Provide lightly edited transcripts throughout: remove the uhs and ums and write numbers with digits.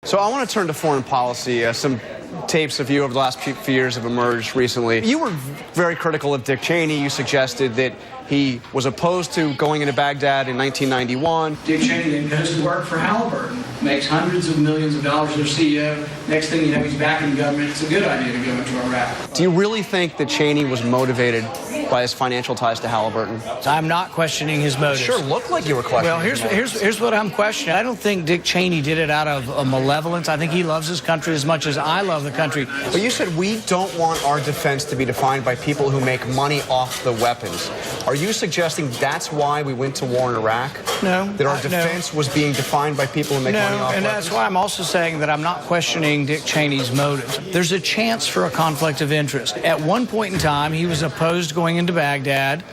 So I want to turn to foreign policy. Some tapes of you over the last few years have emerged recently. You were very critical of Dick Cheney. You suggested that he was opposed to going into Baghdad in 1991. Dick Cheney then goes to work for Halliburton, makes hundreds of millions of dollars as CEO. Next thing you know, he's back in government. It's a good idea to go into Iraq. Do you really think that Cheney was motivated by his financial ties to Halliburton? I'm not questioning his motives. Sure looked like you were questioning. Well, here's what I'm questioning. I don't think Dick Cheney did it out of malevolence. I think he loves his country as much as I love the country. But you said we don't want our defense to be defined by people who make money off the weapons. Are you suggesting that's why we went to war in Iraq? No. That our defense was being defined by people who make money off and weapons? that's why I'm also saying that I'm not questioning Dick Cheney's motives. There's a chance for a conflict of interest. At one point in time, he was opposed going into Baghdad.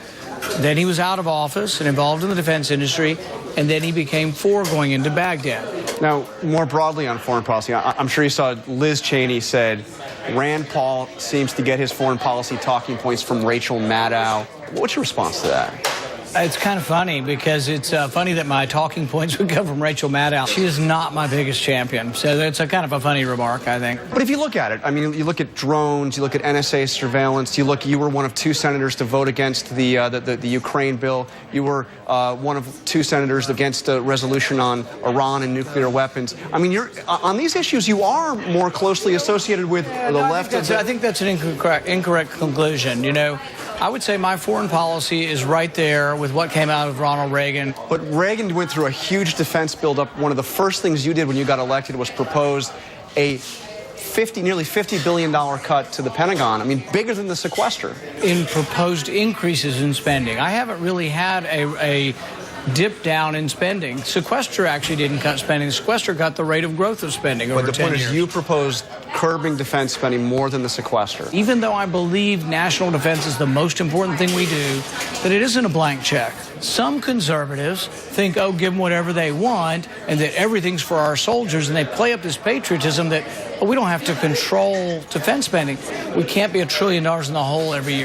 Then he was out of office and involved in the defense industry, and then he became for going into Baghdad. Now, more broadly on foreign policy, I'm sure you saw Liz Cheney said Rand Paul seems to get his foreign policy talking points from Rachel Maddow. What's your response to that? It's kind of funny because it's funny that my talking points would come from Rachel Maddow. She is not my biggest champion, so it's a kind of a funny remark, I think. But if you look at it, I mean, you look at drones, you look at NSA surveillance, you were one of 2 senators to vote against the Ukraine bill. You were one of 2 senators against a resolution on Iran and nuclear weapons. I mean, on these issues, you are more closely associated with the left. I think that's an incorrect conclusion. You know, I would say my foreign policy is right there with what came out of Ronald Reagan. But Reagan went through a huge defense buildup. One of the first things you did when you got elected was propose a nearly $50 billion cut to the Pentagon. I mean, bigger than the sequester. In proposed increases in spending. I haven't really had a dip down in spending. Sequester actually didn't cut spending. Sequester cut the rate of growth of spending over 10 years. But the point is you proposed curbing defense spending more than the sequester. Even though I believe national defense is the most important thing we do, that it isn't a blank check. Some conservatives think, oh, give them whatever they want and that everything's for our soldiers, and they play up this patriotism that, oh, we don't have to control defense spending. We can't be $1 trillion in the hole every year.